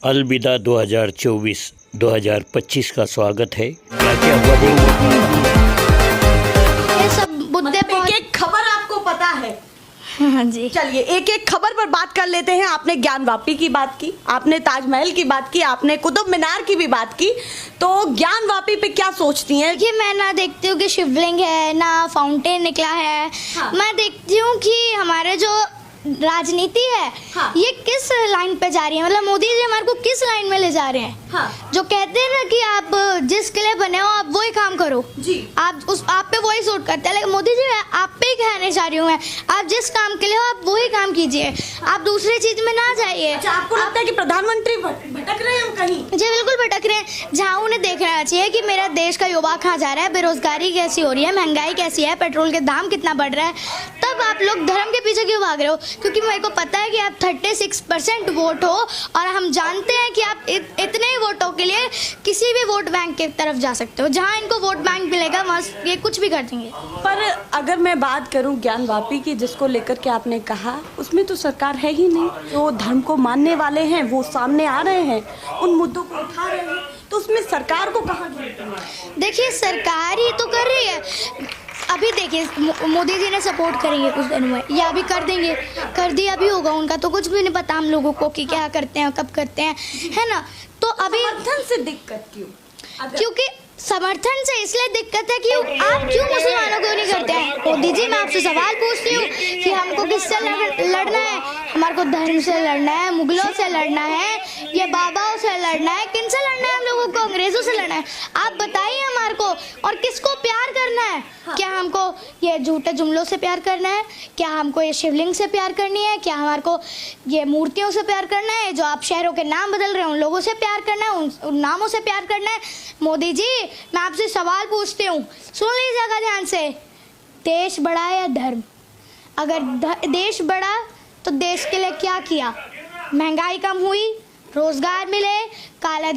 अलविदा 2024-2025 का स्वागत है। क्या क्या बढ़ेंगे ये सब मुद्दे एक एक खबर आपको पता है। हाँ जी। चलिए एक एक खबर पर बात कर लेते हैं। आपने ज्ञान वापी की बात की, आपने ताजमहल की बात की, आपने कुतुब मीनार की भी बात की, तो ज्ञान वापी पे क्या सोचती हैं? देखिए, मैं ना देखती हूँ कि शिवलिंग है ना फाउंटेन निकला है। हाँ। मैं देखती हूँ कि हमारे जो राजनीति है, हाँ। ये किस लाइन पे जा रही है। मतलब मोदी जी हमारे को किस लाइन में ले जा रहे हैं। हाँ। जो कहते हैं ना कि आप जिसके लिए बने हो आप वही काम करो जी। आप पे वही सूट करता है। लेकिन मोदी जी आप पे ही कहने जा रही हूँ मैं, आप जिस काम के लिए हो आप वही काम कीजिए, आप दूसरी चीज में ना जाइए। अच्छा, आपको लगता है कि प्रधानमंत्री भटक रहे हैं कहीं? जी बिल्कुल भटक रहे हैं। जहाँ उन्हें देखना चाहिए कि मेरा देश का युवा कहाँ जा रहा है, बेरोजगारी कैसी हो रही है, महंगाई कैसी है, पेट्रोल के दाम कितना बढ़ रहा है। तब आप लोग धर्म के पीछे क्यों भाग रहे हो? क्योंकि मेरे को पता है कि आप 36% वोट हो और हम जानते हैं कि आप इतने ही वोटों के लिए किसी भी वोट बैंक की तरफ जा सकते हो। जहाँ इनको वोट बैंक मिलेगा वहाँ ये कुछ भी कर देंगे। पर अगर मैं बात करूं ज्ञान वापी की, जिसको लेकर के आपने कहा, उसमें तो सरकार है ही नहीं। जो धर्म को मानने वाले हैं वो सामने आ रहे हैं, उन मुद्दों को उठा रहे हैं, तो उसमें सरकार को कहाँ गिनती है? देखिए, सरकार ही तो कर रही है। अभी देखिए, मोदी जी ने सपोर्ट करेंगे कुछ दिनों में या अभी कर देंगे, कर दिया भी होगा। उनका तो कुछ भी नहीं पता हम लोगों को कि क्या करते हैं कब करते हैं, है ना। तो अभी समर्थन से दिक्कत क्यों? क्योंकि समर्थन से इसलिए दिक्कत है कि आप क्यों मुसलमानों को नहीं करते हैं। मोदी जी, मैं आपसे सवाल पूछती हूँ कि हमको किससे लड़ना है? हमारे को धर्म से लड़ना है, मुगलों से लड़ना है, ये बाबाओं से लड़ना है, किन से लड़ना है? हम लोगों को अंग्रेजों से लड़ना है। आप बताइए हमारे को। और किसको प्यार करना है? क्या हमको ये झूठे जुमलों से प्यार करना है? क्या हमको ये शिवलिंग से प्यार करनी है? क्या हमारे को ये मूर्तियों से प्यार करना है? जो आप शहरों के नाम बदल रहे हैं उन लोगों से प्यार करना है? उन नामों से प्यार करना है? मोदी जी, मैं आपसे सवाल पूछती हूँ, सुन लीजिएगा ध्यान से। देश बड़ा या धर्म? अगर देश बड़ा तो देश के लिए क्या किया? महंगाई कम हुई, रोजगार मिले, काला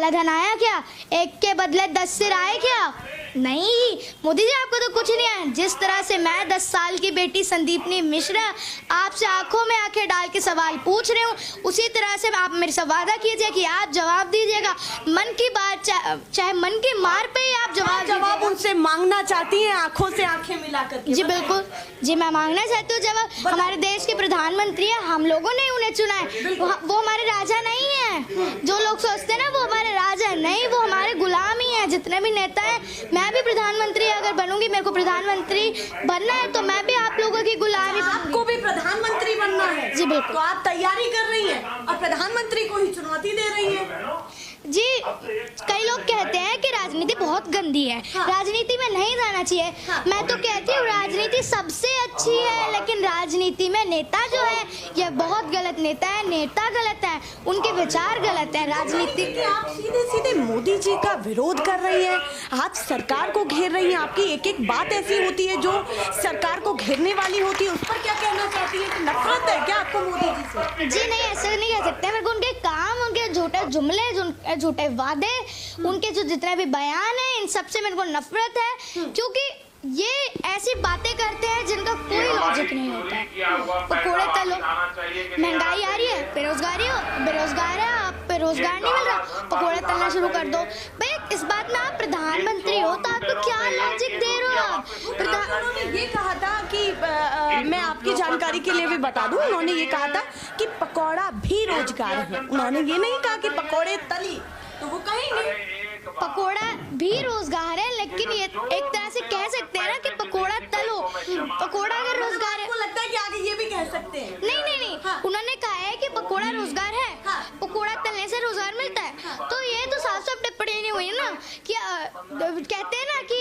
धन आया क्या? एक के बदले 10 सिर आए क्या? नहीं। मोदी जी, आपको तो कुछ नहीं है। जिस तरह से मैं 10 साल की बेटी संदीपनी मिश्रा आपसे आंखों में आंखें डाल के सवाल पूछ रहे हूँ, उसी तरह से आप मेरे से वादा कीजिए कि आप जवाब दीजिएगा। मन की बात चाहे मन की मार पे ही आप जवाब उनसे मांगना चाहती हैं, आंखों से आंखें मिलाकर के? जी बिल्कुल जी, मैं मांगना चाहती हूँ जवाब। हमारे देश के प्रधानमंत्री हैं, हम लोगों ने उन्हें चुना है। वो हमारे राजा नहीं है। जो लोग सोचते हैं ना वो हमारे राजा नहीं, वो हमारे गुलाम ही है। जितने भी नेता हैं, मैं भी प्रधानमंत्री अगर बनूंगी, मेरे को प्रधानमंत्री बनना है, तो मैं भी आप लोगों की गुलामी। आपको भी प्रधानमंत्री बनना है? जी बिल्कुल। तो आप तैयारी कर रही हैं और प्रधानमंत्री को ही चुनौती दे रही हैं। जी, कई लोग कहते हैं कि राजनीति बहुत गंदी है। हाँ। राजनीति में नहीं जाना चाहिए। हाँ। मैं तो कहती हूँ राजनीति सबसे अच्छी है, लेकिन राजनीति में नेता जो है ये बहुत गलत नेता है। नेता गलत है, उनके विचार गलत है। राजनीति कि आप सीधे सीधे मोदी जी का विरोध कर रही हैं, आप सरकार को घेर रही हैं। आपकी एक एक बात ऐसी होती है जो सरकार को घेरने वाली होती है। उस पर क्या कहना चाहती है? कि नफरत है क्या आपको मोदी जी से? जी नहीं, ऐसे नहीं कह सकते। मेरे को उनके काम, उनके झूठे जुमले, झूठे वादे, उनके जो जितने भी बयान है, इन सब से मेरे को नफरत है। क्योंकि ये ऐसी बातें करते हैं जिनका कोई लॉजिक नहीं होता है। पकोड़े तलो, महंगाई आ रही है, बेरोजगार है, आप पे रोजगार नहीं मिल रहा, पकोड़े तलना शुरू कर दो। भाई, इस बात में आप प्रधानमंत्री हो तो आपको क्या लॉजिक दे रहे हो आप? उन्होंने ये कहा था कि मैं आपकी जानकारी के लिए भी बता दूं, उन्होंने ये कहा था कि पकौड़ा भी रोजगार है। उन्होंने ये नहीं कहा कि पकौड़े तली, तो वो कहेंगे पकोड़ा भी रोजगार है, लेकिन ये एक तरह से कह सकते हैं ना कि पकोड़ा तलो, पकोड़ा अगर रोजगार है। आपको लगता है कि आगे ये भी कह सकते हैं? नहीं। हाँ। उन्होंने कहा है कि पकोड़ा रोजगार है। हाँ। पकोड़ा तलने से रोजगार मिलता है। हाँ। तो ये तो साफ साफ टिप्पणी नहीं हुई ना कि कहते हैं ना कि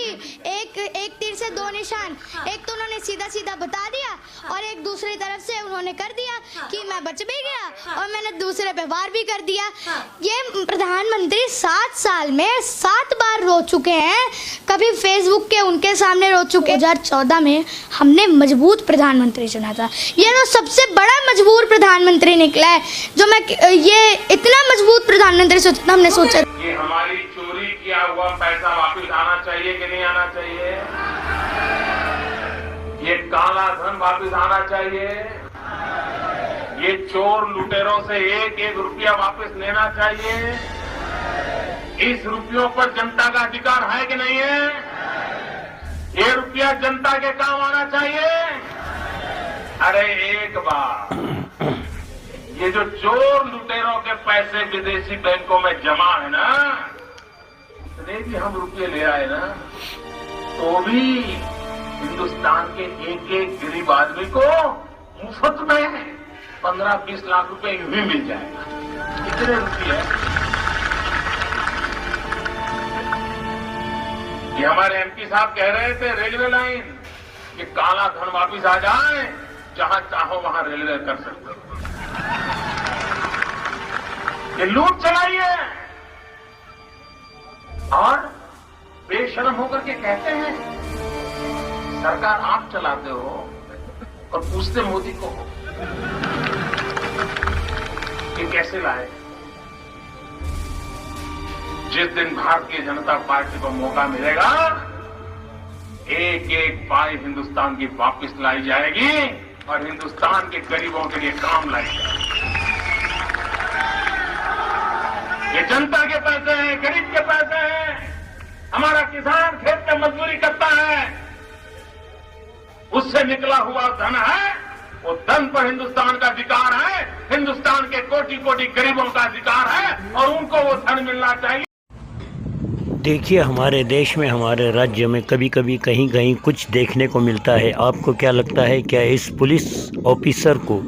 एक तीर से 2 निशान। हाँ। एक तो उन्होंने सीधा सीधा बता दिया, और एक दूसरी तरफ से उन्होंने कर दिया कि मैं बच भी गया और मैंने दूसरे पे वार भी कर दिया। ये प्रधानमंत्री 7 साल में 7 बार रो चुके हैं। कभी फेसबुक के उनके सामने रो चुके। 2014 में हमने मजबूत प्रधानमंत्री चुना था। ये तो सबसे बड़ा मजबूर प्रधानमंत्री निकला है। जो मैं ये इतना मजबूत प्रधानमंत्री हमने सोचा। ये हमारी चोरी किया हुआ पैसा वापस आना चाहिए कि नहीं आना चाहिए? ये काला धन वापस आना चाहिए? ये चोर लुटेरों से एक एक रुपया वापस लेना चाहिए। इस रुपयों पर जनता का अधिकार है कि नहीं है? ये रुपया जनता के काम आना चाहिए। अरे एक बार ये जो चोर लुटेरों के पैसे विदेशी बैंकों में जमा है ना, इतने भी हम रुपये ले आए ना, तो भी हिंदुस्तान के एक एक गरीब आदमी को मुफ्त में 15-20 लाख रुपए यूं ही मिल जाएगा। कितने रुपये? ये हमारे एमपी साहब कह रहे थे रेलवे लाइन कि काला धन वापिस आ जाए, जहां चाहो वहां रेलवे कर सकते हो। ये लूट चलाइए और बेशर्म होकर के कहते हैं सरकार आप चलाते हो और पूछते मोदी को कि कैसे लाए। जिस दिन भारतीय जनता पार्टी को मौका मिलेगा, एक एक पाई हिंदुस्तान की वापस लाई जाएगी और हिंदुस्तान के गरीबों के लिए काम लाई जाएगी। ये जनता के पैसे हैं, गरीब के पैसे हैं। हमारा किसान खेत में मजदूरी करता है, उससे निकला हुआ धन है, वो धन पर हिंदुस्तान का अधिकार है, हिंदुस्तान के कोटि कोटि गरीबों का अधिकार है और उनको वो धन मिलना चाहिए। देखिए, हमारे देश में, हमारे राज्य में कभी कभी कहीं कहीं कुछ देखने को मिलता है। आपको क्या लगता है, क्या इस पुलिस ऑफिसर को,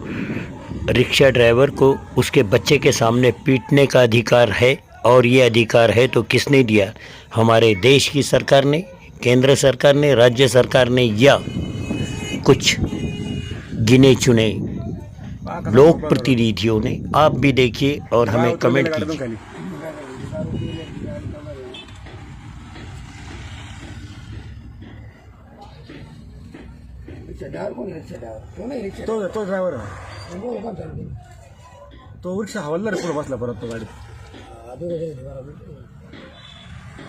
रिक्शा ड्राइवर को उसके बच्चे के सामने पीटने का अधिकार है? और ये अधिकार है तो किसने दिया? हमारे देश की सरकार ने, केंद्र सरकार ने, राज्य सरकार ने, या कुछ गिने चुने लोक प्रतिनिधियों ने? आप भी देखिए और हमें कमेंट कीजिए। तो ड्रायव्हर आहे तो रिक्षा हवालदार पुढे बसला परत तो गाडी